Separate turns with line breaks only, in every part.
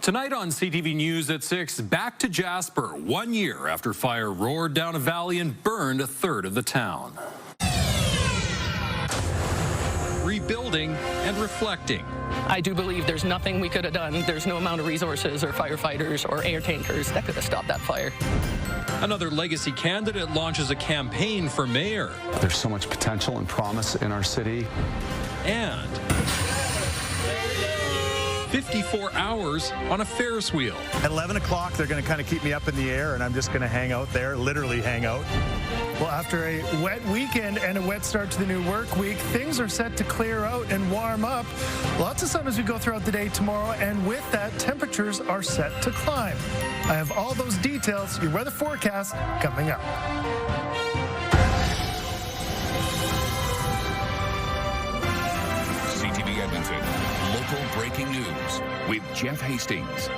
Tonight on CTV News at 6, back to Jasper, 1 year after fire roared down a valley and burned a third of the town. Rebuilding and reflecting.
I do believe there's nothing we could have done. There's no amount of resources or firefighters or air tankers that could have stopped that fire.
Another legacy candidate launches a campaign for mayor.
There's so much potential and promise in our city.
And 54 hours on a Ferris wheel.
At 11 o'clock, they're going to kind of keep me up in the air, and I'm just going to hang out there, literally hang out.
Well, after a wet weekend and a wet start to the new work week, things are set to clear out and warm up. Lots of sun as we go throughout the day tomorrow, and with that, temperatures are set to climb. I have all those details, your weather forecast, coming up.
CTV Edmonton, local breaking news with Jeff Hastings.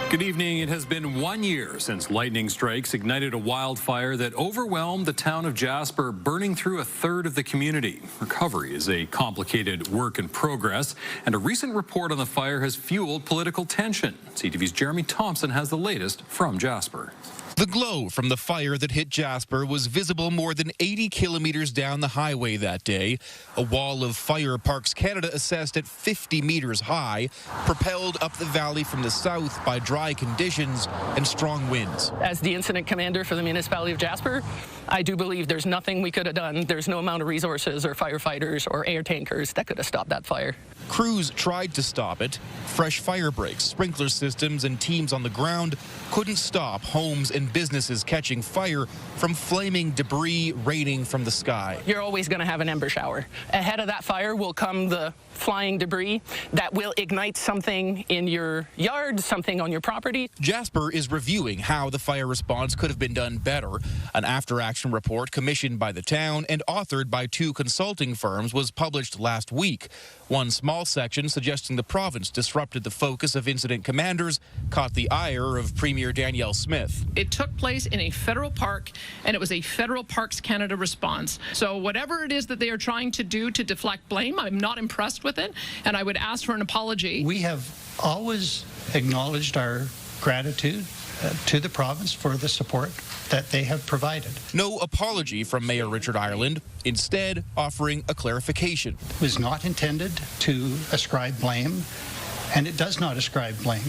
Good evening. It has been 1 year since lightning strikes ignited a wildfire that overwhelmed the town of Jasper, burning through a third of the community. Recovery is a complicated work in progress, and a recent report on the fire has fueled political tension. CTV's Jeremy Thompson has the latest from Jasper.
The glow from the fire that hit Jasper was visible more than 80 kilometers down the highway that day. A wall of fire Parks Canada assessed at 50 meters high, propelled up the valley from the south by dry conditions and strong winds.
As the incident commander for the municipality of Jasper, I do believe there's nothing we could have done. There's no amount of resources or firefighters or air tankers that could have stopped that fire.
Crews tried to stop it. Fresh fire breaks, sprinkler systems, and teams on the ground couldn't stop homes and businesses catching fire from flaming debris raining from the sky.
You're always going to have an ember shower. Ahead of that fire will come the flying debris that will ignite something in your yard, something on your property.
Jasper is reviewing how the fire response could have been done better. An after-action report commissioned by the town and authored by 2 consulting firms was published last week. One small section suggesting the province disrupted the focus of incident commanders caught the ire of Premier Danielle Smith.
It took place in a federal park, and it was a federal Parks Canada response. So whatever it is that they are trying to do to deflect blame, I'm not impressed with it, and I would ask for an apology.
We have always acknowledged our gratitude to the province for the support that they have provided.
No apology from Mayor Richard Ireland, instead offering a clarification.
It was not intended to ascribe blame, and it does not ascribe blame.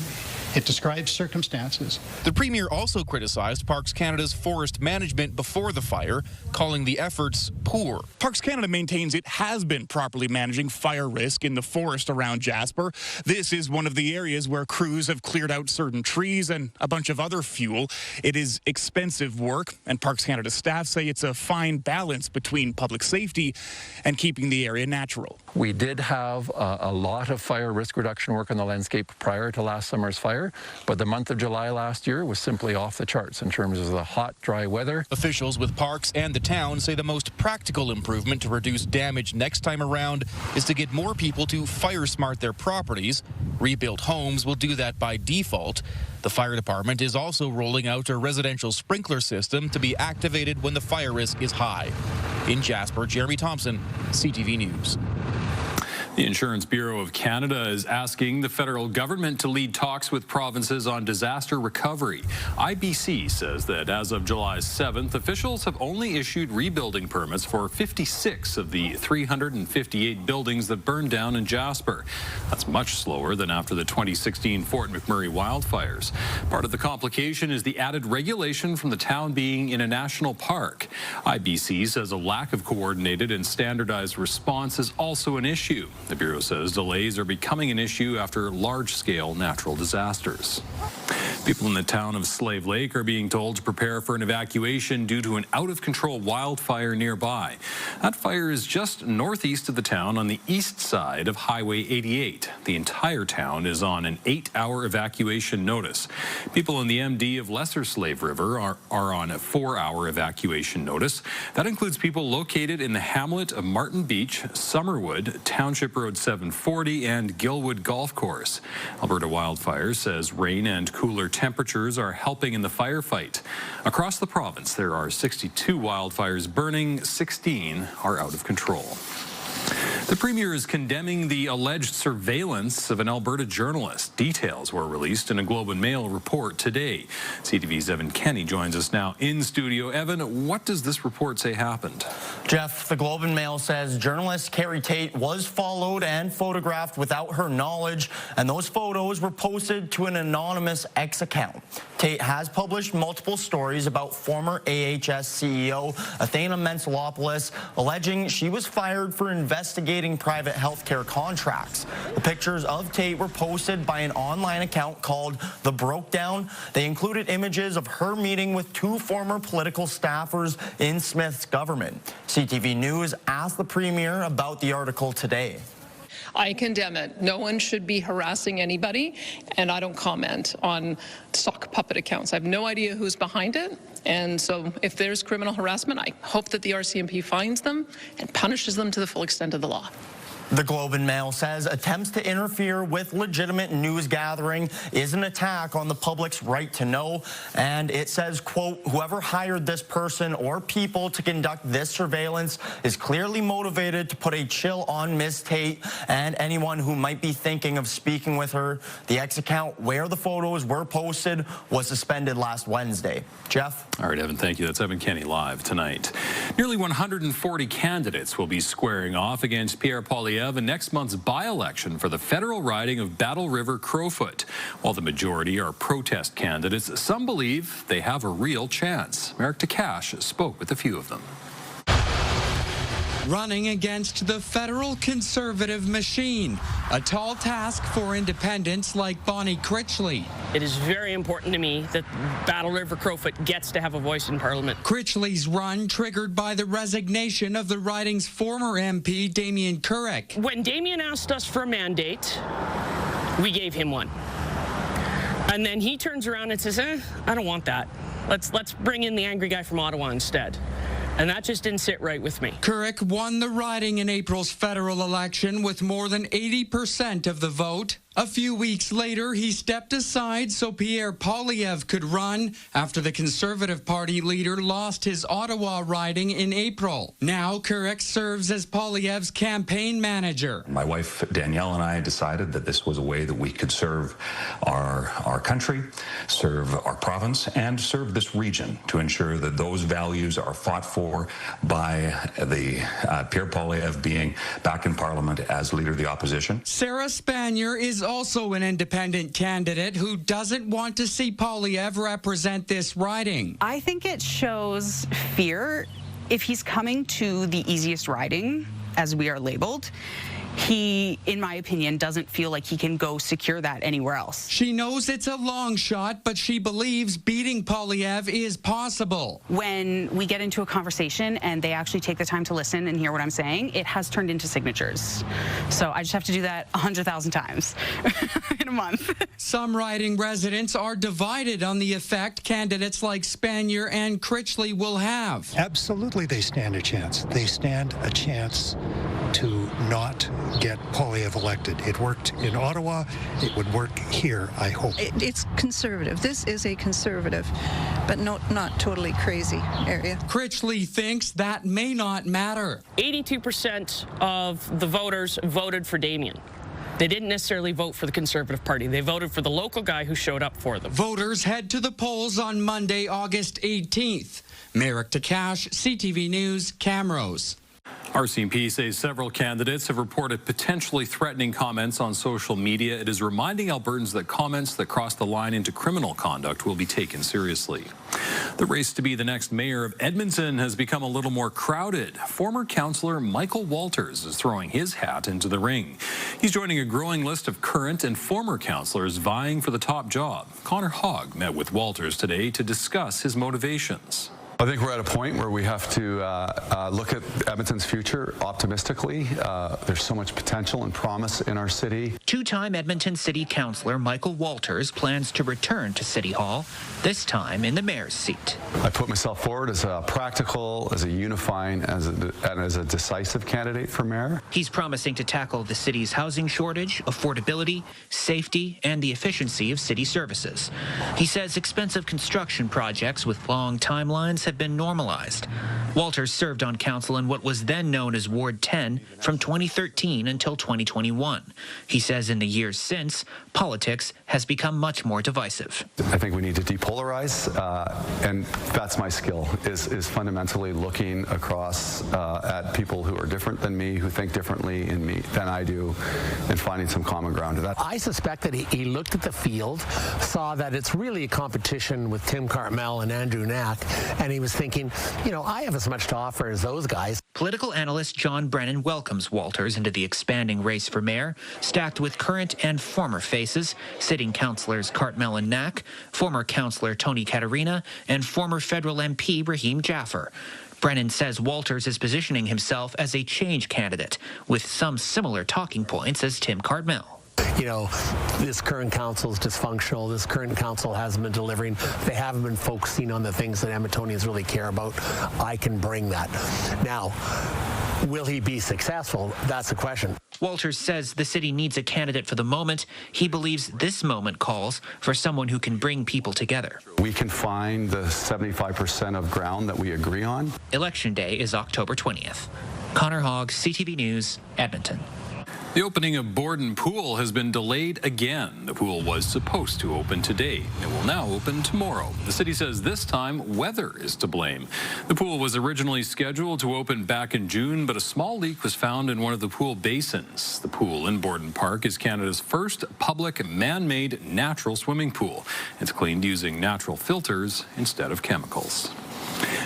It describes circumstances.
The Premier also criticized Parks Canada's forest management before the fire, calling the efforts poor.
Parks Canada maintains it has been properly managing fire risk in the forest around Jasper. This is one of the areas where crews have cleared out certain trees and a bunch of other fuel. It is expensive work, and Parks Canada staff say it's a fine balance between public safety and keeping the area natural.
We did have a lot of fire risk reduction work on the landscape prior to last summer's fire, but the month of July last year was simply off the charts in terms of the hot, dry weather.
Officials with Parks and the town say the most practical improvement to reduce damage next time around is to get more people to fire smart their properties. Rebuilt homes will do that by default. The fire department is also rolling out a residential sprinkler system to be activated when the fire risk is high. In Jasper, Jeremy Thompson, CTV News.
The Insurance Bureau of Canada is asking the federal government to lead talks with provinces on disaster recovery. IBC says that as of July 7th, officials have only issued rebuilding permits for 56 of the 358 buildings that burned down in Jasper. That's much slower than after the 2016 Fort McMurray wildfires. Part of the complication is the added regulation from the town being in a national park. IBC says a lack of coordinated and standardized response is also an issue. The Bureau says delays are becoming an issue after large-scale natural disasters. People in the town of Slave Lake are being told to prepare for an evacuation due to an out-of-control wildfire nearby. That fire is just northeast of the town on the east side of Highway 88. The entire town is on an 8-hour evacuation notice. People in the MD of Lesser Slave River are on a 4-hour evacuation notice. That includes people located in the hamlet of Martin Beach, Summerwood, Township Road 740, and Gilwood Golf Course. Alberta Wildfires says rain and cooler temperatures are helping in the firefight. Across the province, there are 62 wildfires burning, 16 are out of control. The Premier is condemning the alleged surveillance of an Alberta journalist. Details were released in a Globe and Mail report today. CTV's Evan Kenny joins us now in studio. Evan, what does this report say happened?
Jeff, the Globe and Mail says journalist Carrie Tate was followed and photographed without her knowledge, and those photos were posted to an anonymous X account. Tate has published multiple stories about former AHS CEO Athena Mentzelopoulos, alleging she was fired for investigating private healthcare contracts. The pictures of Tate were posted by an online account called The Brokedown. They included images of her meeting with two former political staffers in Smith's government. CTV News asked the Premier about the article today.
I condemn it. No one should be harassing anybody, and I don't comment on sock puppet accounts. I have no idea who's behind it, and so if there's criminal harassment, I hope that the RCMP finds them and punishes them to the full extent of the law.
The Globe and Mail says attempts to interfere with legitimate news gathering is an attack on the public's right to know, and it says, quote, whoever hired this person or people to conduct this surveillance is clearly motivated to put a chill on Ms. Tate and anyone who might be thinking of speaking with her. The X account where the photos were posted was suspended last Wednesday. Jeff?
All right, Evan, thank you. That's Evan Kenny live tonight. Nearly 140 candidates will be squaring off against Pierre Poilievre in next month's by-election for the federal riding of Battle River-Crowfoot. While the majority are protest candidates, some believe they have a real chance. Merrick Takash spoke with a few of them.
Running against the federal conservative machine, a tall task for independents like Bonnie Critchley.
It is very important to me that Battle River-Crowfoot gets to have a voice in Parliament.
Critchley's run triggered by the resignation of the riding's former MP, Damien Currick.
When Damien asked us for a mandate, we gave him one. And then he turns around and says, I don't want that. Let's bring in the angry guy from Ottawa instead. And that just didn't sit right with me.
Currick won the riding in April's federal election with more than 80% of the vote. A few weeks later, he stepped aside so Pierre Poilievre could run after the Conservative Party leader lost his Ottawa riding in April. Now, Currick serves as Poilievre's campaign manager.
My wife, Danielle, and I decided that this was a way that we could serve our country, serve our province, and serve this region to ensure that those values are fought for by the Pierre Poilievre being back in Parliament as Leader of the Opposition.
Sarah Spanier is also an independent candidate who doesn't want to see Poilievre represent this riding.
I think it shows fear. If he's coming to the easiest riding, as we are labeled, he, in my opinion, doesn't feel like he can go secure that anywhere else.
She knows it's a long shot, but she believes beating Poilievre is possible.
When we get into a conversation and they actually take the time to listen and hear what I'm saying, it has turned into signatures. So I just have to do that 100,000 times in a month.
Some riding residents are divided on the effect candidates like Spanier and Critchley will have.
Absolutely, they stand a chance. They stand a chance to not get Poilievre elected. It worked in Ottawa. It would work here, I hope.
It's conservative. This is a conservative, but not totally crazy area.
Critchley thinks that may not matter.
82% of the voters voted for Damien. They didn't necessarily vote for the Conservative Party. They voted for the local guy who showed up for them.
Voters head to the polls on Monday, August 18th. Merrick Takash, CTV News, Camrose.
RCMP says several candidates have reported potentially threatening comments on social media. It is reminding Albertans that comments that cross the line into criminal conduct will be taken seriously. The race to be the next mayor of Edmonton has become a little more crowded. Former councillor Michael Walters is throwing his hat into the ring. He's joining a growing list of current and former councillors vying for the top job. Connor Hogg met with Walters today to discuss his motivations.
I think we're at a point where we have to look at Edmonton's future optimistically. There's so much potential and promise in our city.
Two-time Edmonton City Councillor Michael Walters plans to return to City Hall, this time in the mayor's seat.
I put myself forward as a practical, as a unifying, and as a decisive candidate for mayor.
He's promising to tackle the city's housing shortage, affordability, safety, and the efficiency of city services. He says expensive construction projects with long timelines things have been normalized. Walters served on council in what was then known as Ward 10 from 2013 until 2021. He says in the years since, politics has become much more divisive.
I think we need to depolarize, and that's my skill, is fundamentally looking across at people who are different than me, who think differently than I do, and finding some common ground to that.
I suspect that he looked at the field, saw that it's really a competition with Tim Cartmel and Andrew Knack, and he was thinking, you know, I have as much to offer as those guys.
Political analyst John Brennan welcomes Walters into the expanding race for mayor, stacked with current and former faces, sitting councillors Cartmel and Knack, former councillor Tony Katerina, and former federal MP Raheem Jasper. Brennan says Walters is positioning himself as a change candidate, with some similar talking points as Tim Cartmel.
You know, this current council is dysfunctional. This current council hasn't been delivering. They haven't been focusing on the things that Edmontonians really care about. I can bring that. Now, will he be successful? That's the question.
Walters says the city needs a candidate for the moment. He believes this moment calls for someone who can bring people together.
We can find the 75% of ground that we agree on.
Election Day is October 20th. Connor Hogg, CTV News, Edmonton.
The opening of Borden Pool has been delayed again. The pool was supposed to open today. It will now open tomorrow. The city says this time weather is to blame. The pool was originally scheduled to open back in June, but a small leak was found in one of the pool basins. The pool in Borden Park is Canada's first public man-made natural swimming pool. It's cleaned using natural filters instead of chemicals.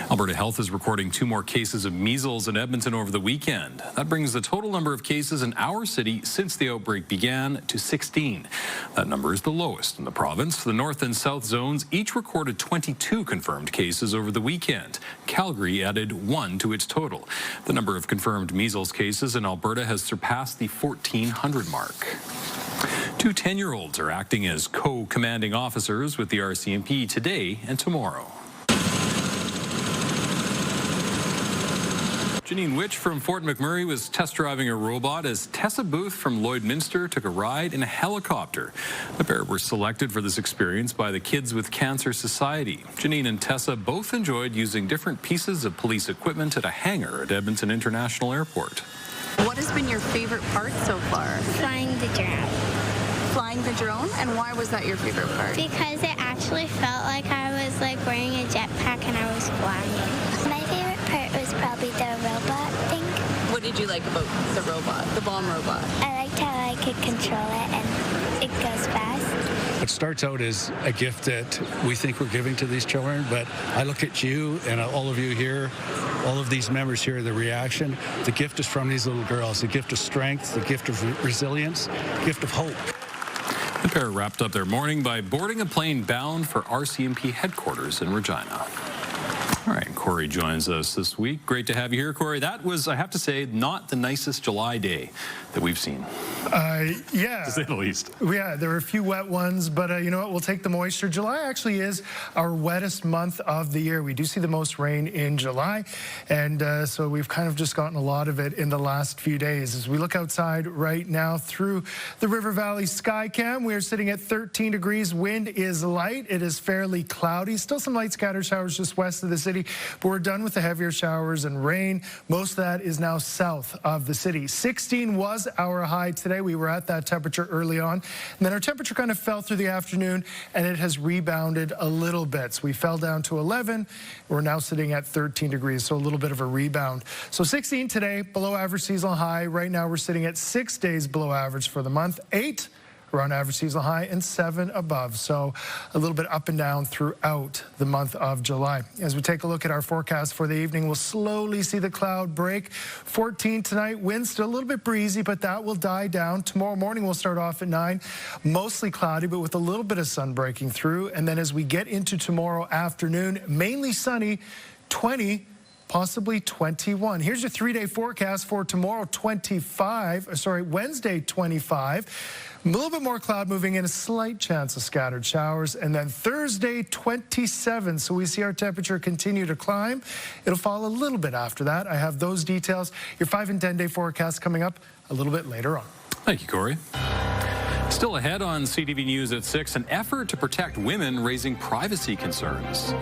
Alberta Health is recording 2 more cases of measles in Edmonton over the weekend. That brings the total number of cases in our city since the outbreak began to 16. That number is the lowest in the province. The north and south zones each recorded 22 confirmed cases over the weekend. Calgary added 1 to its total. The number of confirmed measles cases in Alberta has surpassed the 1,400 mark. 2 10-year-olds are acting as co-commanding officers with the RCMP today and tomorrow. Janine Witch from Fort McMurray was test driving a robot as Tessa Booth from Lloydminster took a ride in a helicopter. The pair were selected for this experience by the Kids with Cancer Society. Janine and Tessa both enjoyed using different pieces of police equipment at a hangar at Edmonton International Airport.
What has been your favorite part so far?
Flying the drone.
Flying the drone? And why was that your favorite part?
Because it actually felt like I was wearing a jetpack and I was flying. My favorite part was probably the robot thing.
What did you like about the robot, the bomb robot?
I liked how I could control it and it goes fast.
It starts out as a gift that we think we're giving to these children, but I look at you and all of you here, all of these members here, the reaction. The gift is from these little girls, the gift of strength, the gift of resilience, the gift of hope.
The pair wrapped up their morning by boarding a plane bound for RCMP headquarters in Regina. All right, Corey joins us this week. Great to have you here, Corey. That was, I have to say, not the nicest July day that we've seen.
Yeah.
To say the least.
Yeah, there were a few wet ones, but you know what? We'll take the moisture. July actually is our wettest month of the year. We do see the most rain in July, and so we've kind of just gotten a lot of it in the last few days. As we look outside right now through the River Valley Skycam, we are sitting at 13 degrees. Wind is light. It is fairly cloudy. Still some light scattered showers just west of the city, but we're done with the heavier showers and rain. Most of that is now south of the city. 16 was our high today. We were at that temperature early on, and then our temperature kind of fell through the afternoon, and it has rebounded a little bit. So we fell down to 11. We're now sitting at 13 degrees, so a little bit of a rebound. So 16 today, below average seasonal high. Right now we're sitting at 6 days below average for the month. 8 around average seasonal high, and 7 above. So a little bit up and down throughout the month of July. As we take a look at our forecast for the evening, we'll slowly see the cloud break. 14 tonight, winds still a little bit breezy, but that will die down. Tomorrow morning we'll start off at 9, mostly cloudy, but with a little bit of sun breaking through. And then as we get into tomorrow afternoon, mainly sunny, 20, possibly 21. Here's your 3-day forecast for tomorrow, Wednesday, 25. A little bit more cloud moving in, a slight chance of scattered showers. And then Thursday, 27. So we see our temperature continue to climb. It'll fall a little bit after that. I have those details. Your 5- and 10-day forecast coming up a little bit later on.
Thank you, Corey. Still ahead on CTV News at 6, an effort to protect women raising privacy concerns.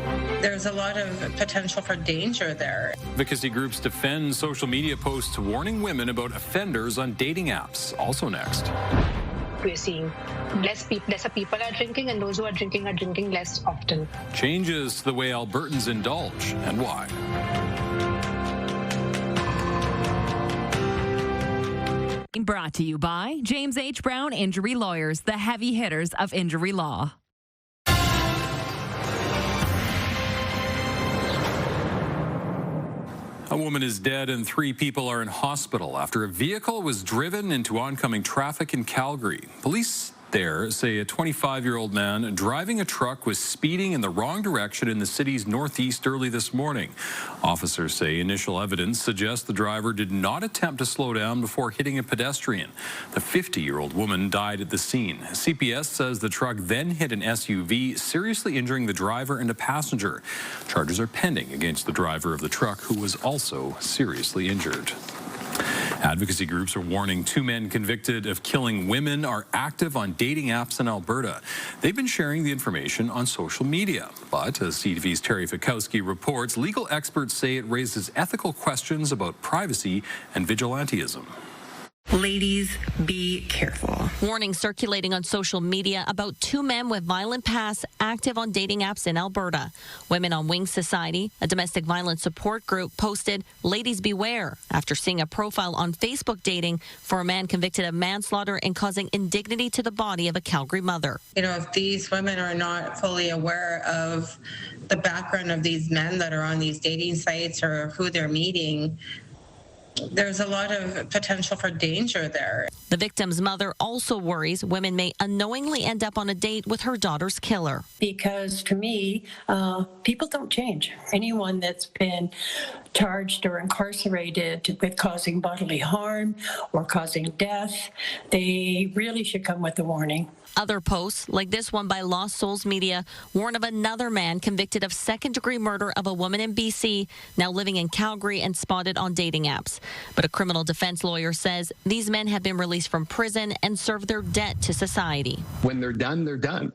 There's a lot of potential for danger there.
Advocacy groups defend social media posts warning women about offenders on dating apps. Also next.
We're seeing lesser people are drinking, and those who are drinking less often.
Changes to the way Albertans indulge and why.
Brought to you by James H. Brown Injury Lawyers, the heavy hitters of injury law.
A woman is dead and 3 people are in hospital after a vehicle was driven into oncoming traffic in Calgary. Police there say a 25-year-old man driving a truck was speeding in the wrong direction in the city's northeast early this morning. Officers say initial evidence suggests the driver did not attempt to slow down before hitting a pedestrian. The 50-year-old woman died at the scene. CPS says the truck then hit an SUV, seriously injuring the driver and a passenger. Charges are pending against the driver of the truck, who was also seriously injured. Advocacy groups are warning 2 men convicted of killing women are active on dating apps in Alberta. They've been sharing the information on social media. But as CTV's Tariffs reports, legal experts say it raises ethical questions about privacy and vigilantism.
Ladies, be careful.
Warnings circulating on social media about 2 men with violent pasts active on dating apps in Alberta. Women on Wings Society, a domestic violence support group, posted, "Ladies beware," after seeing a profile on Facebook dating for a man convicted of manslaughter and causing indignity to the body of a Calgary mother.
You know, if these women are not fully aware of the background of these men that are on these dating sites or who they're meeting, there's a lot of potential for danger there.
The victim's mother also worries women may unknowingly end up on a date with her daughter's killer.
Because to me, people don't change. Anyone that's been charged or incarcerated with causing bodily harm or causing death, they really should come with a warning.
Other posts, like this one by Lost Souls Media, warn of another man convicted of second-degree murder of a woman in BC, now living in Calgary and spotted on dating apps. But a criminal defense lawyer says these men have been released from prison and served their debt to society.
When they're done, they're done.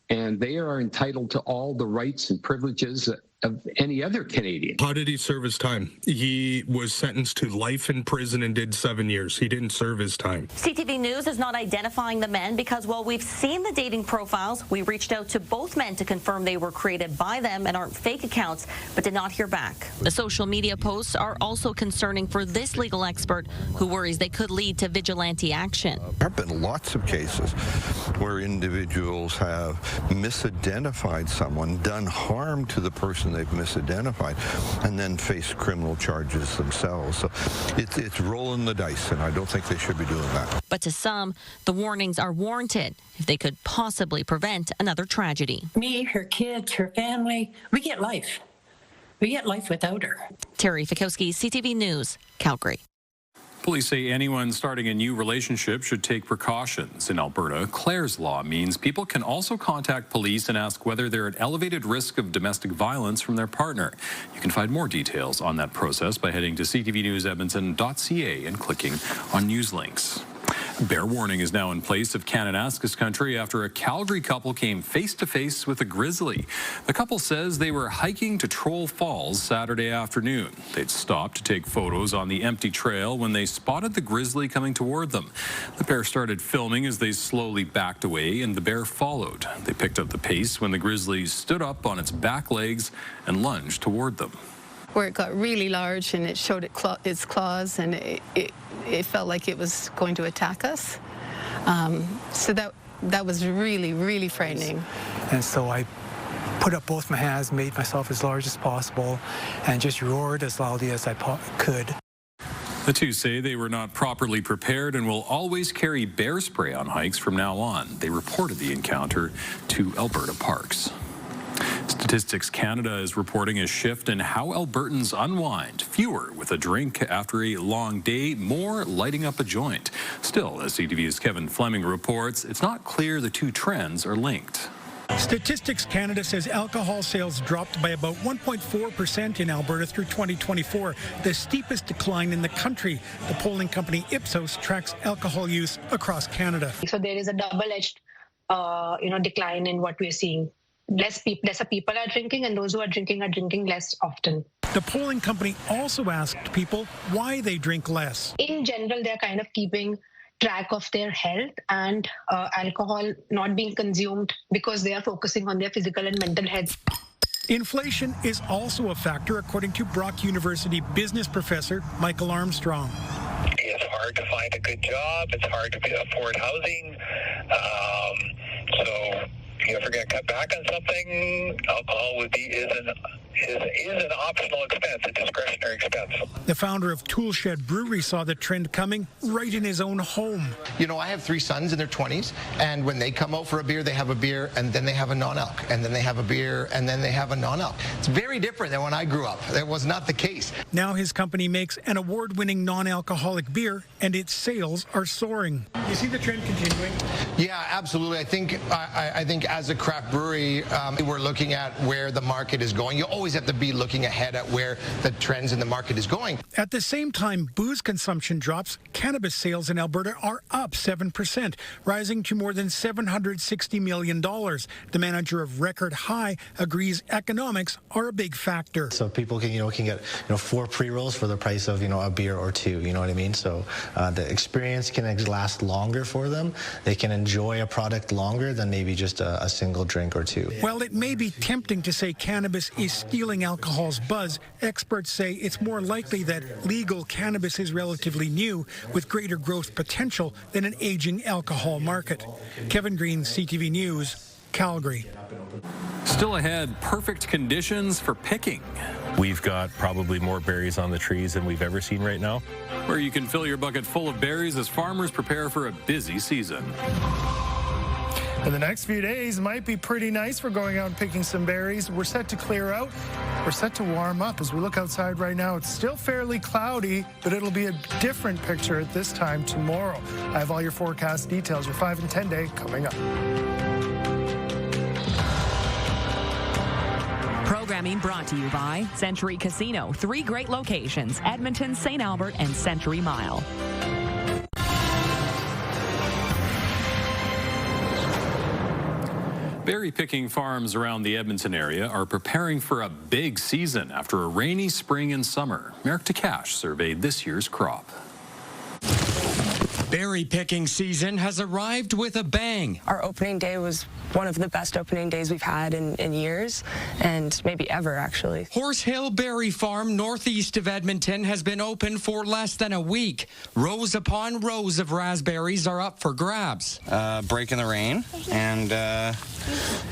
And they are entitled to all the rights and privileges of any other Canadian.
How did he serve his time? He was sentenced to life in prison and did 7 years. He didn't serve his time.
CTV News is not identifying the men because while we've seen the dating profiles, we reached out to both men to confirm they were created by them and aren't fake accounts, but did not hear back. The social media posts are also concerning for this legal expert, who worries they could lead to vigilante action.
There have been lots of cases where individuals have misidentified someone, done harm to the person they've misidentified, and then face criminal charges themselves. So it's rolling the dice, and I don't think they should be doing that.
But to some, the warnings are warranted if they could possibly prevent another tragedy.
Me, her kids, her family, we get life. We get life without her.
Terry Fikowski, CTV News, Calgary.
Police say anyone starting a new relationship should take precautions. In Alberta, Clare's Law means people can also contact police and ask whether they're at elevated risk of domestic violence from their partner. You can find more details on that process by heading to ctvnewsedmonton.ca and clicking on news links. Bear warning is now in place of Kananaskis country after a Calgary couple came face-to-face with a grizzly. The couple says they were hiking to Troll Falls Saturday afternoon. They'd stopped to take photos on the empty trail when they spotted the grizzly coming toward them. The pair started filming as they slowly backed away, and the bear followed. They picked up the pace when the grizzly stood up on its back legs and lunged toward them.
Where it got really large and it showed its claws, and it felt like it was going to attack us. So that was really, really frightening.
And so I put up both my hands, made myself as large as possible, and just roared as loudly as I could.
The two say they were not properly prepared and will always carry bear spray on hikes from now on. They reported the encounter to Alberta Parks. Statistics Canada is reporting a shift in how Albertans unwind. Fewer with a drink after a long day, more lighting up a joint. Still, as CTV's Kevin Fleming reports, it's not clear the two trends are linked.
Statistics Canada says alcohol sales dropped by about 1.4% in Alberta through 2024, the steepest decline in the country. The polling company Ipsos tracks alcohol use across Canada.
So there is a double-edged, decline in what we're seeing. Lesser people are drinking, and those who are drinking less often.
The polling company also asked people why they drink less.
In general, they're kind of keeping track of their health and alcohol not being consumed because they are focusing on their physical and mental health.
Inflation is also a factor, according to Brock University business professor Michael Armstrong.
It's hard to find a good job. It's hard to afford housing. So if you're going to cut back on something, alcohol is an optional expense, a discretionary expense.
The founder of Toolshed Brewery saw the trend coming right in his own home.
You know, I have 3 sons in their 20s, and when they come out for a beer, they have a beer, and then they have a non-alc, and then they have a beer, and then they have a non-alc. It's very different than when I grew up. That was not the case.
Now his company makes an award-winning non-alcoholic beer, and its sales are soaring. You see the trend continuing?
Yeah, absolutely. I think as a craft brewery, we're looking at where the market is going. You always have to be looking ahead at where the trends in the market is going.
At the same time booze consumption drops, cannabis sales in Alberta are up 7%, rising to more than $760 million. The manager of Record High agrees economics are a big factor.
So people can get 4 pre-rolls for the price of a beer or 2. You know what I mean? So the experience can last longer for them. They can enjoy a product longer than maybe just a single drink or 2.
While it may be tempting to say cannabis is stealing alcohol's buzz, experts say it's more likely that legal cannabis is relatively new, with greater growth potential than an aging alcohol market. Kevin Green, CTV News, Calgary.
Still ahead, perfect conditions for picking.
We've got probably more berries on the trees than we've ever seen right now.
Where you can fill your bucket full of berries as farmers prepare for a busy season.
And the next few days might be pretty nice for going out and picking some berries. We're set to clear out. We're set to warm up. As we look outside right now, it's still fairly cloudy, but it'll be a different picture at this time tomorrow. I have all your forecast details. Your 5 and 10 day coming up.
Programming brought to you by Century Casino. 3 great locations: Edmonton, St. Albert, and Century Mile.
Berry picking farms around the Edmonton area are preparing for a big season after a rainy spring and summer. Merrick Takash surveyed this year's crop.
Berry picking season has arrived with a bang.
Our opening day was one of the best opening days we've had in years, and maybe ever, actually.
Horse Hill Berry Farm, northeast of Edmonton, has been open for less than a week. Rows upon rows of raspberries are up for grabs.
Break in the rain and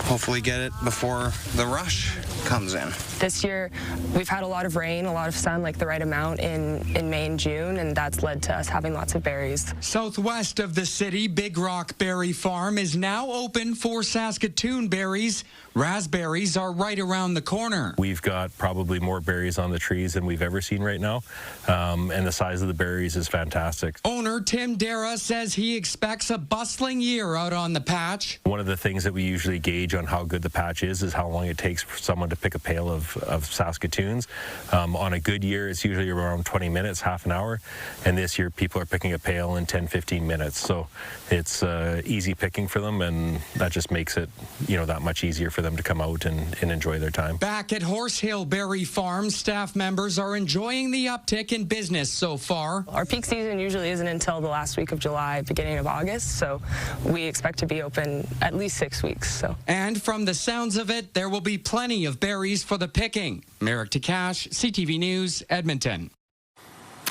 hopefully get it before the rush comes in.
This year, we've had a lot of rain, a lot of sun, like the right amount in May and June, and that's led to us having lots of berries.
Southwest of the city, Big Rock Berry Farm is now open for Saskatoon berries. Raspberries are right around the corner.
We've got probably more berries on the trees than we've ever seen right now, and the size of the berries is fantastic.
Owner Tim Dara says he expects a bustling year out on the patch.
One of the things that we usually gauge on how good the patch is how long it takes for someone to pick a pail of Saskatoons. On a good year, it's usually around 20 minutes, half an hour, and this year people are picking a pail in 10-15 minutes. So it's easy picking for them, and that just makes it that much easier for them to come out and enjoy their time.
Back at Horse Hill Berry Farm, staff members are enjoying the uptick in business so far.
Our peak season usually isn't until the last week of July, beginning of August, so we expect to be open at least 6 weeks.
And from the sounds of it, there will be plenty of berries for the picking. Merrick Takash, CTV News, Edmonton.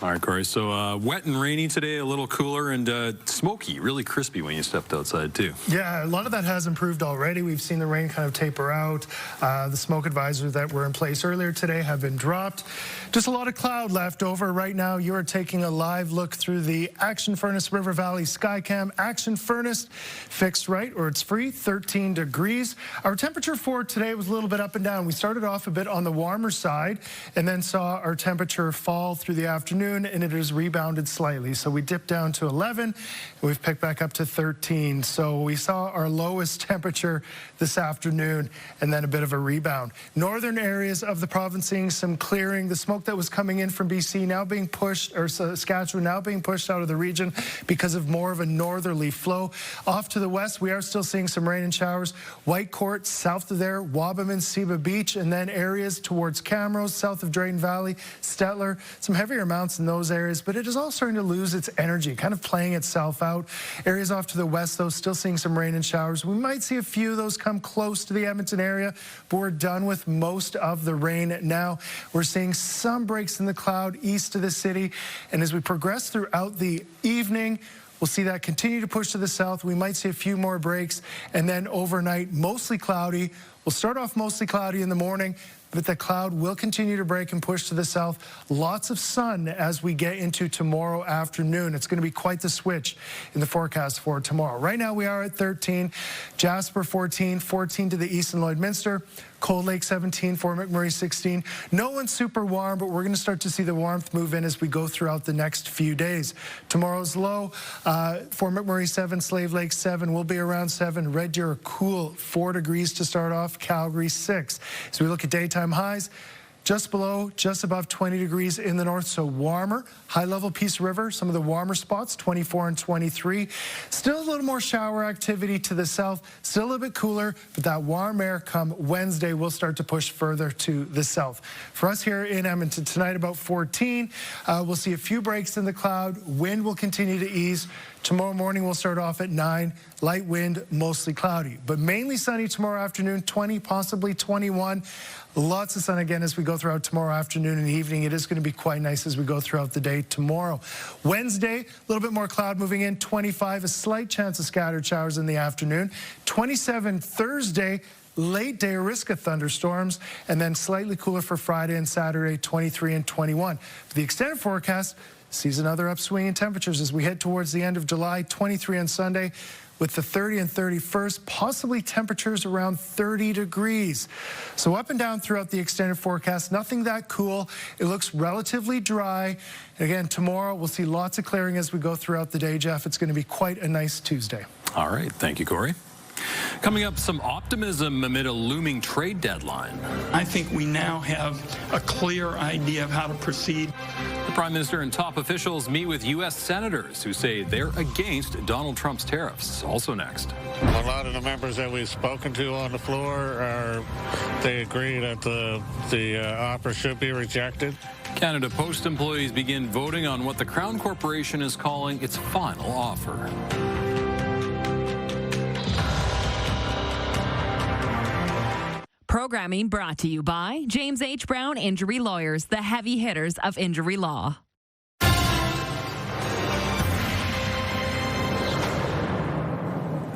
All right, Corey. So wet and rainy today, a little cooler, and smoky, really crispy when you stepped outside, too.
Yeah, a lot of that has improved already. We've seen the rain kind of taper out. The smoke advisories that were in place earlier today have been dropped. Just a lot of cloud left over. Right now, you are taking a live look through the Action Furnace River Valley Skycam. Action Furnace fixed right, or it's free, 13 degrees. Our temperature for today was a little bit up and down. We started off a bit on the warmer side and then saw our temperature fall through the afternoon. afternoon, and it has rebounded slightly. So we dipped down to 11, and we've picked back up to 13. So we saw our lowest temperature this afternoon, and then a bit of a rebound. Northern areas of the province seeing some clearing. The smoke that was coming in from BC now being pushed, or Saskatchewan now being pushed out of the region because of more of a northerly flow. Off to the west, we are still seeing some rain and showers. Whitecourt, south of there, Wabamun, Seba Beach, and then areas towards Camrose, south of Drayton Valley, Stettler, some heavier amounts in those areas, but it is all starting to lose its energy, kind of playing itself out. Areas off to the west, though, still seeing some rain and showers. We might see a few of those come close to the Edmonton area, but we're done with most of the rain now. We're seeing some breaks in the cloud east of the city, and as we progress throughout the evening, we'll see that continue to push to the south. We might see a few more breaks, and then overnight, mostly cloudy. We'll start off mostly cloudy in the morning, but the cloud will continue to break and push to the south. Lots of sun as we get into tomorrow afternoon. It's going to be quite the switch in the forecast for tomorrow. Right now we are at 13, Jasper 14, 14 to the east in Lloydminster, Cold Lake 17, Fort McMurray 16. No one's super warm, but we're going to start to see the warmth move in as we go throughout the next few days. Tomorrow's low, Fort McMurray 7, Slave Lake 7, will be around 7. Red Deer a cool 4 degrees to start off, Calgary 6. As we look at daytime highs, just below, just above 20 degrees in the north, so warmer. High-level Peace River, some of the warmer spots, 24 and 23. Still a little more shower activity to the south, still a little bit cooler, but that warm air come Wednesday will start to push further to the south. For us here in Edmonton tonight, about 14. We'll see a few breaks in the cloud. Wind will continue to ease. Tomorrow morning, we'll start off at 9. Light wind, mostly cloudy, but mainly sunny tomorrow afternoon, 20, possibly 21. Lots of sun again as we go throughout tomorrow afternoon and evening. It is going to be quite nice as we go throughout the day tomorrow. Wednesday, a little bit more cloud moving in, 25, a slight chance of scattered showers in the afternoon. 27 Thursday, late day risk of thunderstorms, and then slightly cooler for Friday and Saturday, 23 and 21. For the extended forecast sees another upswing in temperatures as we head towards the end of July, 23 on Sunday, with the 30 and 31st, possibly temperatures around 30 degrees. So up and down throughout the extended forecast, nothing that cool. It looks relatively dry. And again, tomorrow we'll see lots of clearing as we go throughout the day, Jeff. It's going to be quite a nice Tuesday.
All right. Thank you, Corey. Coming up, some optimism amid a looming trade deadline.
I think we now have a clear idea of how to proceed.
The Prime Minister and top officials meet with U.S. senators who say they're against Donald Trump's tariffs. Also next.
A lot of the members that we've spoken to on the floor they agree that the offer should be rejected.
Canada Post employees begin voting on what the Crown Corporation is calling its final offer.
Programming brought to you by James H. Brown Injury Lawyers, the heavy hitters of injury law.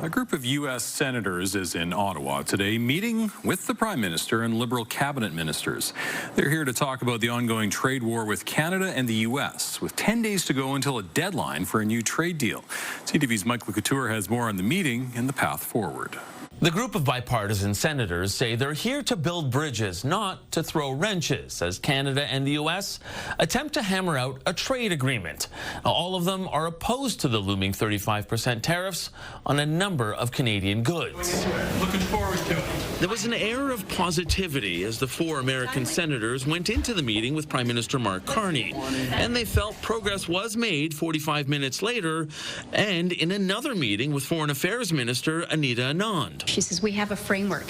A group of U.S. senators is in Ottawa today meeting with the Prime Minister and Liberal cabinet ministers. They're here to talk about the ongoing trade war with Canada and the U.S., with 10 days to go until a deadline for a new trade deal. CTV's Michael Couture has more on the meeting and the path forward.
The group of bipartisan senators say they're here to build bridges, not to throw wrenches, as Canada and the U.S. attempt to hammer out a trade agreement. Now, all of them are opposed to the looming 35% tariffs on a number of Canadian goods.
Looking forward to it.
There was an air of positivity as the 4 American senators went into the meeting with Prime Minister Mark Carney, and they felt progress was made 45 minutes later, and in another meeting with Foreign Affairs Minister Anita Anand.
She says we have a framework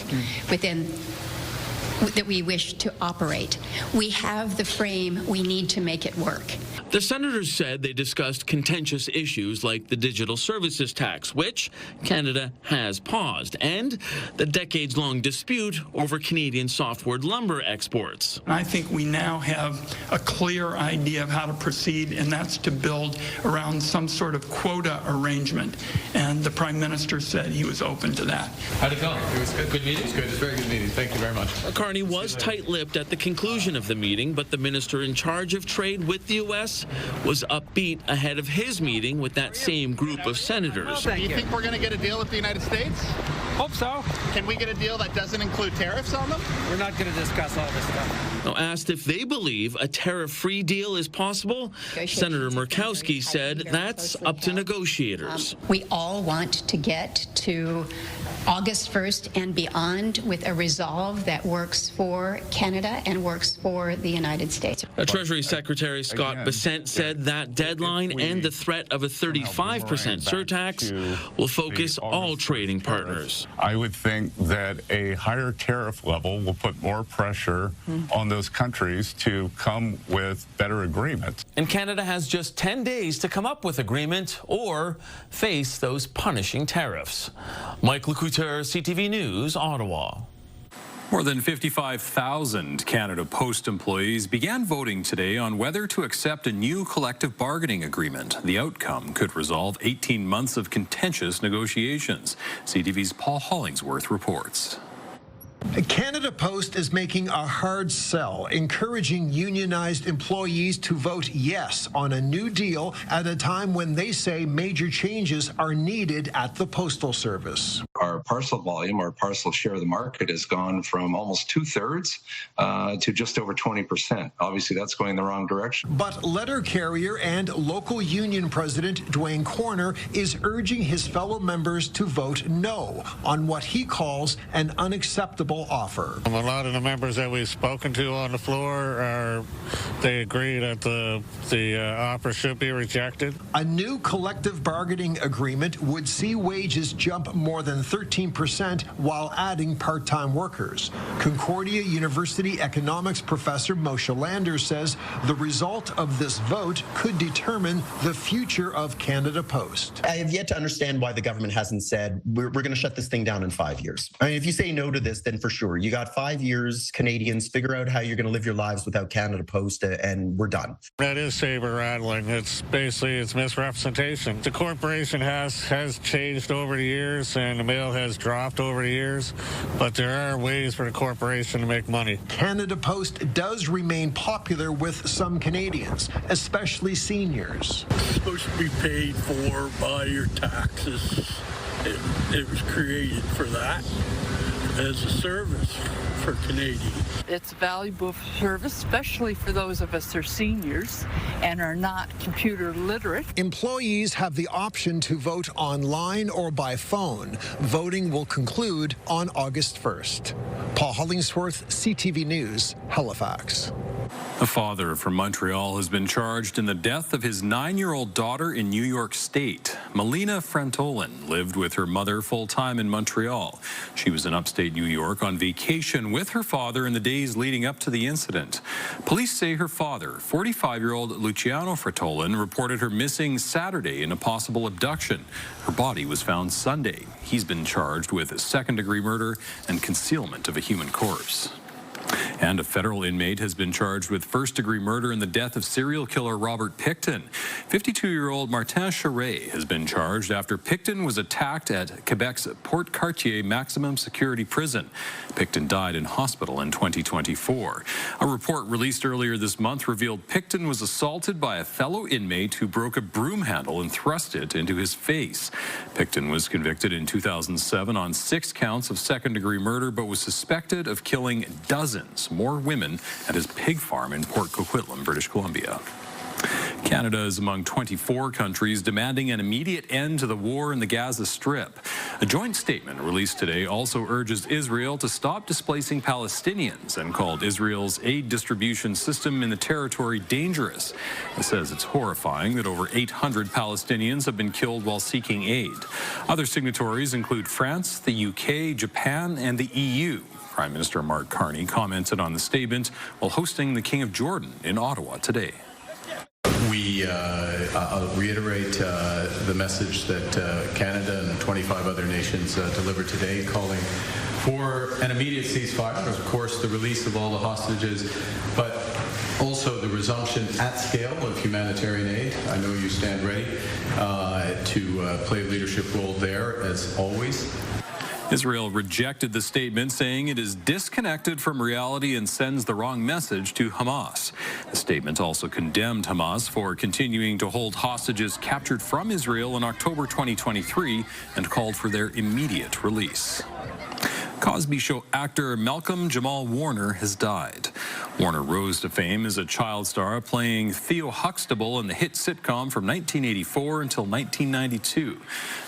within that we wish to operate. We have the frame, we need to make it work.
The senators said they discussed contentious issues like the digital services tax, which Canada has paused, and the decades-long dispute over Canadian softwood lumber exports.
I think we now have a clear idea of how to proceed, and that's to build around some sort of quota arrangement. And the Prime Minister said he was open to that.
How'd it go?
It was good. Good meeting? It was good. It was a very good meeting. Thank you very much.
Carney was tight-lipped at the conclusion of the meeting, but the minister in charge of trade with the U.S. was upbeat ahead of his meeting with that same group of senators.
Do you think we're going to get a deal with the United States?
Hope so.
Can we get a deal that doesn't include tariffs on them?
We're not going to discuss all this stuff.
Now, asked if they believe a tariff-free deal is possible, Senator Murkowski said that's up to negotiators.
We all want to get to August 1st and beyond with a resolve that works for Canada and works for the United States.
Treasury Secretary Scott Bessent said that deadline and the threat of a 35% surtax will focus all trading partners.
I would think that a higher tariff level will put more pressure on those countries to come with better agreements.
And Canada has just 10 days to come up with agreement or face those punishing tariffs. Mike Lecouteur, CTV News, Ottawa.
More than 55,000 Canada Post employees began voting today on whether to accept a new collective bargaining agreement. The outcome could resolve 18 months of contentious negotiations. CTV's Paul Hollingsworth reports.
Canada Post is making a hard sell, encouraging unionized employees to vote yes on a new deal at a time when they say major changes are needed at the Postal Service.
Our parcel volume, our parcel share of the market has gone from almost 2/3 to just over 20%. Obviously, that's going the wrong direction.
But letter carrier and local union president Dwayne Corner is urging his fellow members to vote no on what he calls an unacceptable offer.
A lot of the members that we've spoken to on the floor they agree that the offer should be rejected.
A new collective bargaining agreement would see wages jump more than 13% while adding part-time workers. Concordia University economics professor Moshe Lander says the result of this vote could determine the future of Canada Post.
I have yet to understand why the government hasn't said we're going to shut this thing down in 5 years. I mean, if you say no to this, then for sure, you got 5 years, Canadians, figure out how you're going to live your lives without Canada Post, and we're done.
That is saber rattling. It's misrepresentation. The corporation has changed over the years, and the mail has dropped over the years, but there are ways for the corporation to make money.
Canada Post does remain popular with some Canadians, especially seniors.
It's supposed to be paid for by your taxes. It was created for that, as a service for Canadians.
It's a valuable service, especially for those of us who are seniors and are not computer literate.
Employees have the option to vote online or by phone. Voting will conclude on August 1st. Paul Hollingsworth, CTV News, Halifax.
A father from Montreal has been charged in the death of his 9-year-old daughter in New York State. Melina Frantolin lived with her mother full-time in Montreal. She was in upstate New York on vacation with her father in the days leading up to the incident. Police say her father, 45-year-old Luciano Frantolin, reported her missing Saturday in a possible abduction. Her body was found Sunday. He's been charged with second-degree murder and concealment of a human corpse. And a federal inmate has been charged with first-degree murder in the death of serial killer Robert Pickton. 52-year-old Martin Charest has been charged after Pickton was attacked at Quebec's Port Cartier maximum security prison. Pickton died in hospital in 2024. A report released earlier this month revealed Pickton was assaulted by a fellow inmate who broke a broom handle and thrust it into his face. Pickton was convicted in 2007 on 6 counts of second-degree murder, but was suspected of killing dozens more women at his pig farm in Port Coquitlam, British Columbia. Canada is among 24 countries demanding an immediate end to the war in the Gaza Strip. A joint statement released today also urges Israel to stop displacing Palestinians and called Israel's aid distribution system in the territory dangerous. It says it's horrifying that over 800 Palestinians have been killed while seeking aid. Other signatories include France, the UK, Japan, and the EU. Prime Minister Mark Carney commented on the statement while hosting the King of Jordan in Ottawa today.
I'll reiterate the message that Canada and 25 other nations delivered today, calling for an immediate ceasefire, of course the release of all the hostages, but also the resumption at scale of humanitarian aid. I know you stand ready to play a leadership role there, as always.
Israel rejected the statement, saying it is disconnected from reality and sends the wrong message to Hamas. The statement also condemned Hamas for continuing to hold hostages captured from Israel in October 2023 and called for their immediate release. Cosby Show actor Malcolm-Jamal Warner has died. Warner rose to fame as a child star, playing Theo Huxtable in the hit sitcom from 1984 until 1992.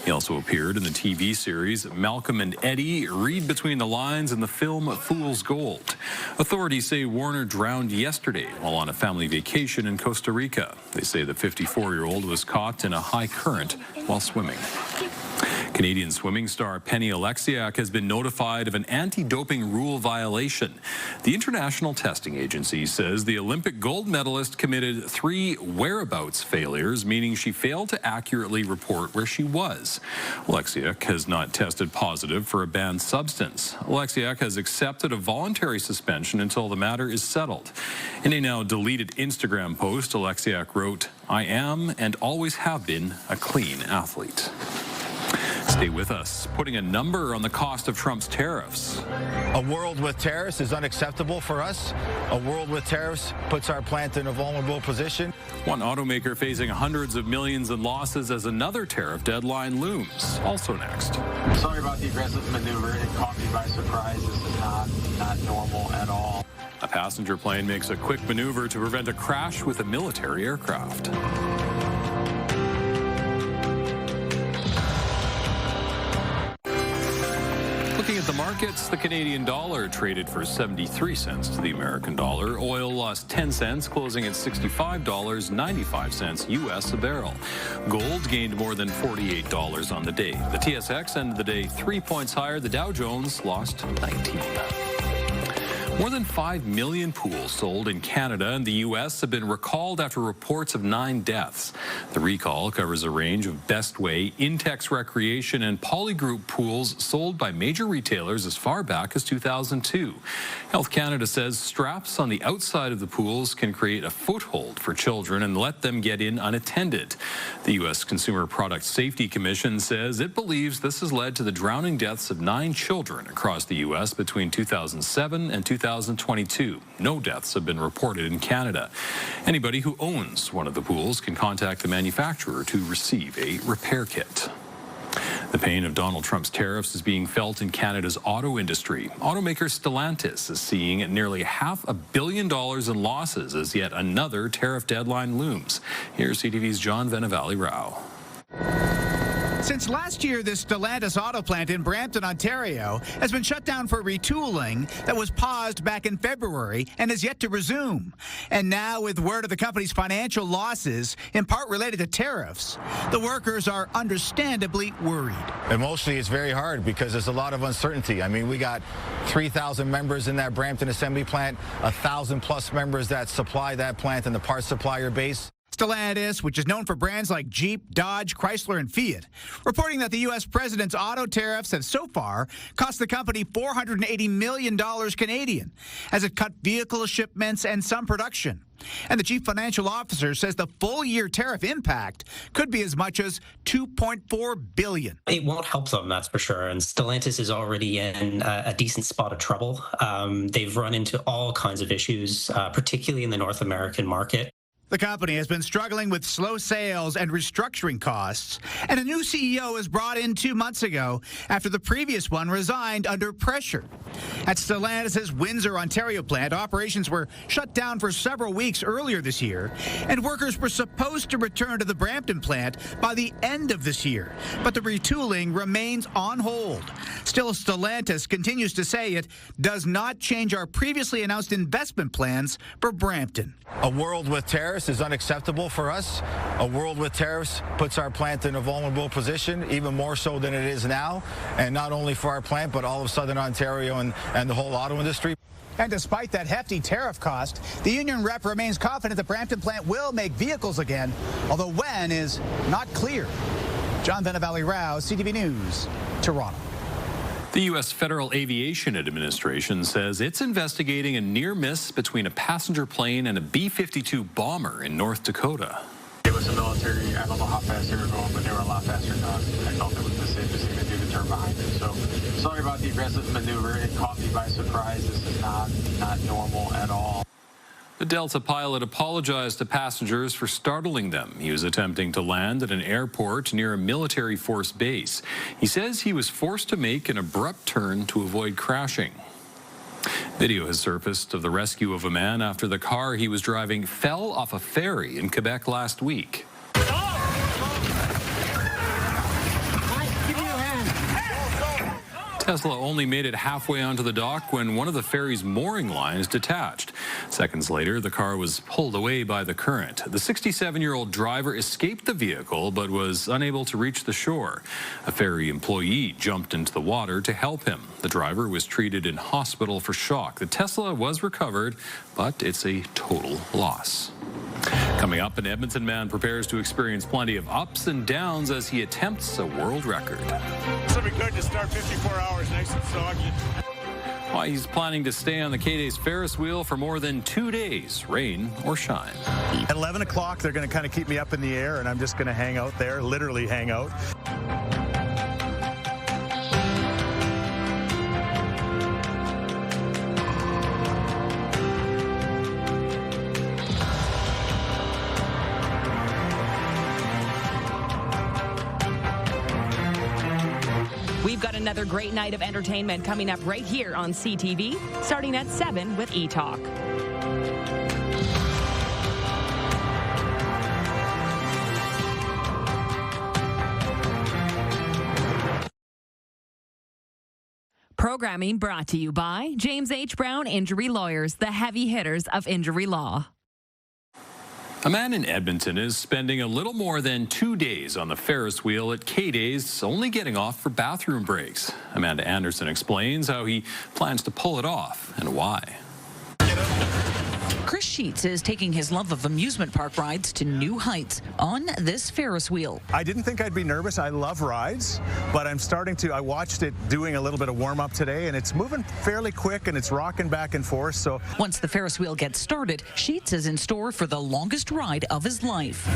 He also appeared in the TV series Malcolm and Eddie, Read Between the Lines, and the film Fool's Gold. Authorities say Warner drowned yesterday while on a family vacation in Costa Rica. They say the 54-year-old was caught in a high current while swimming. Canadian swimming star Penny Oleksiak has been notified of an anti-doping rule violation. The International Testing Agency says the Olympic gold medalist committed 3 whereabouts failures, meaning she failed to accurately report where she was. Oleksiak has not tested positive for a banned substance. Oleksiak has accepted a voluntary suspension until the matter is settled. In a now deleted Instagram post, Oleksiak wrote, "I am and always have been a clean athlete." Stay with us. Putting a number on the cost of Trump's tariffs.
A world with tariffs is unacceptable for us. A world with tariffs puts our plant in a vulnerable position.
One automaker facing hundreds of millions in losses as another tariff deadline looms. Also next.
Sorry about the aggressive maneuver. It caught me by surprise. This is not normal at all.
A passenger plane makes a quick maneuver to prevent a crash with a military aircraft. Looking at the markets, the Canadian dollar traded for 73 cents to the American dollar. Oil lost 10 cents, closing at $65.95 U.S. a barrel. Gold gained more than $48 on the day. The TSX ended the day 3 points higher. The Dow Jones lost 19. More than 5 million pools sold in Canada and the U.S. have been recalled after reports of 9 deaths. The recall covers a range of Best Way, Intex Recreation, and Polygroup pools sold by major retailers as far back as 2002. Health Canada says straps on the outside of the pools can create a foothold for children and let them get in unattended. The U.S. Consumer Product Safety Commission says it believes this has led to the drowning deaths of 9 children across the U.S. between 2007 and 2022. No deaths have been reported in Canada. Anybody who owns one of the pools can contact the manufacturer to receive a repair kit. The pain of Donald Trump's tariffs is being felt in Canada's auto industry. Automaker Stellantis is seeing nearly $500 million in losses as yet another tariff deadline looms. Here's CTV's John Venevali-Rao.
Since last year, this Stellantis auto plant in Brampton, Ontario, has been shut down for retooling that was paused back in February and is yet to resume. And now, with word of the company's financial losses, in part related to tariffs, the workers are understandably worried.
Emotionally, it's very hard because there's a lot of uncertainty. I mean, we got 3,000 members in that Brampton assembly plant, 1,000+ members that supply that plant and the parts supplier base.
Stellantis, which is known for brands like Jeep, Dodge, Chrysler, and Fiat, reporting that the U.S. president's auto tariffs have so far cost the company $480 million Canadian, as it cut vehicle shipments and some production. And the chief financial officer says the full-year tariff impact could be as much as $2.4 billion.
It won't help them, that's for sure. And Stellantis is already in a decent spot of trouble. They've run into all kinds of issues, particularly in the North American market.
The company has been struggling with slow sales and restructuring costs, and a new CEO was brought in 2 months ago after the previous one resigned under pressure. At Stellantis' Windsor, Ontario plant, operations were shut down for several weeks earlier this year, and workers were supposed to return to the Brampton plant by the end of this year, but the retooling remains on hold. Still, Stellantis continues to say it does not change our previously announced investment plans for Brampton.
A world with tariffs is unacceptable for us. A world with tariffs puts our plant in a vulnerable position, even more so than it is now, and not only for our plant, but all of Southern Ontario and the whole auto industry.
And despite that hefty tariff cost, the union rep remains confident the Brampton plant will make vehicles again, although when is not clear. John Venevali-Rao, CTV News, Toronto.
The U.S. Federal Aviation Administration says it's investigating a near miss between a passenger plane and a B-52 bomber in North Dakota.
It was a military, I don't know how fast they were going, but they were a lot faster than us. I felt it was the safest thing to do to terminate. behind it. So sorry about the aggressive maneuver. It caught me by surprise. This is not normal at all.
The Delta pilot apologized to passengers for startling them. He was attempting to land at an airport near a military force base. He says he was forced to make an abrupt turn to avoid crashing. Video has surfaced of the rescue of a man after the car he was driving fell off a ferry in Quebec last week. Tesla only made it halfway onto the dock when one of the ferry's mooring lines detached. Seconds later, the car was pulled away by the current. The 67-year-old driver escaped the vehicle but was unable to reach the shore. A ferry employee jumped into the water to help him. The driver was treated in hospital for shock. The Tesla was recovered, but it's a total loss. Coming up, an Edmonton man prepares to experience plenty of ups and downs as he attempts a world record.
It'll be good to start 54 hours nice and soggy.
Why he's planning to stay on the K-Days Ferris wheel for more than 2 days, rain or shine.
At 11 o'clock, they're going to kind of keep me up in the air, and I'm just going to hang out there, literally hang out.
We've got another great night of entertainment coming up right here on CTV, starting at 7 with E-Talk. Programming brought to you by James H. Brown Injury Lawyers, the heavy hitters of injury law.
A man in Edmonton is spending a little more than 2 days on the Ferris wheel at K-Days, only getting off for bathroom breaks. Amanda Anderson explains how he plans to pull it off and why.
Chris Sheets is taking his love of amusement park rides to new heights on this Ferris wheel.
I didn't think I'd be nervous. I love rides, but I watched it doing a little bit of warm-up today, and it's moving fairly quick, and it's rocking back and forth. So
once the Ferris wheel gets started, Sheets is in store for the longest ride of his life.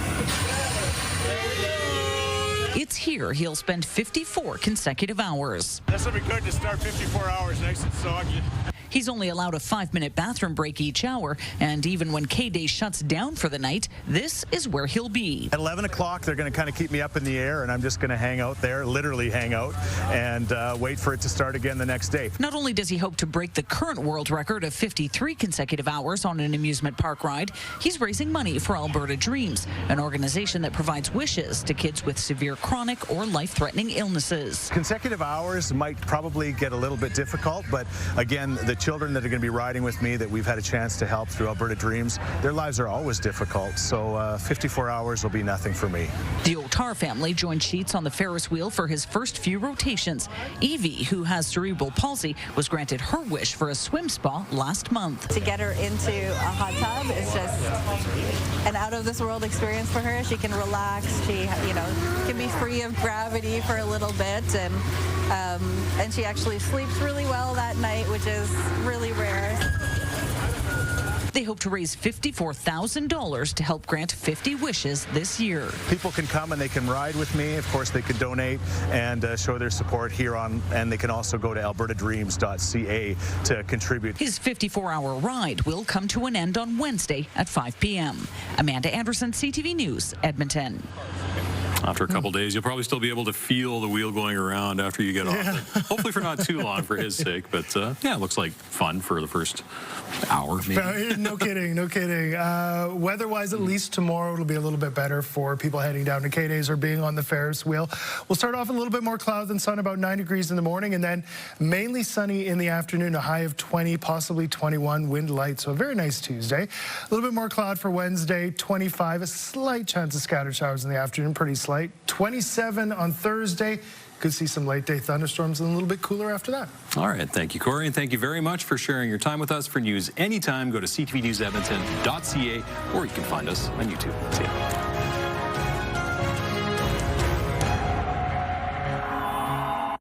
It's here he'll spend 54 consecutive hours.
This will be good to start 54 hours nice and soggy.
He's only allowed a 5-minute bathroom break each hour, and even when K-Day shuts down for the night, this is where he'll be.
At 11 o'clock, they're going to kind of keep me up in the air, and I'm just going to hang out there, literally hang out, and wait for it to start again the next day.
Not only does he hope to break the current world record of 53 consecutive hours on an amusement park ride, he's raising money for Alberta Dreams, an organization that provides wishes to kids with severe chronic or life-threatening illnesses.
Consecutive hours might probably get a little bit difficult, but again, the children that are going to be riding with me that we've had a chance to help through Alberta Dreams, their lives are always difficult, so 54 hours will be nothing for me.
The Otar family joined Sheets on the Ferris wheel for his first few rotations. Evie, who has cerebral palsy, was granted her wish for a swim spa last month.
To get her into a hot tub is just an out-of-this-world experience for her. She can relax. She, can be free of gravity for a little bit, and she actually sleeps really well that night, which is really rare.
They hope to raise $54,000 to help grant 50 wishes this year.
People can come and they can ride with me. Of course, they can donate and show their support here on, and they can also go to albertadreams.ca to contribute.
His 54-hour ride will come to an end on Wednesday at 5 p.m. Amanda Anderson, CTV News, Edmonton.
After a couple days, you'll probably still be able to feel the wheel going around after you get off. Hopefully for not too long for his sake. But, yeah, it looks like fun for the first hour, maybe.
No kidding, no kidding. Weather-wise, at least tomorrow it'll be a little bit better for people heading down to K-Days or being on the Ferris wheel. We'll start off a little bit more cloud than sun, about 9 degrees in the morning, and then mainly sunny in the afternoon, a high of 20, possibly 21, wind light. So a very nice Tuesday. A little bit more cloud for Wednesday, 25, a slight chance of scattered showers in the afternoon, pretty slight. 27 on Thursday. Could see some late day thunderstorms and a little bit cooler after that.
All right. Thank you, Corey. And thank you very much for sharing your time with us. For news anytime, go to ctvnewsedmonton.ca or you can find us on YouTube. See ya.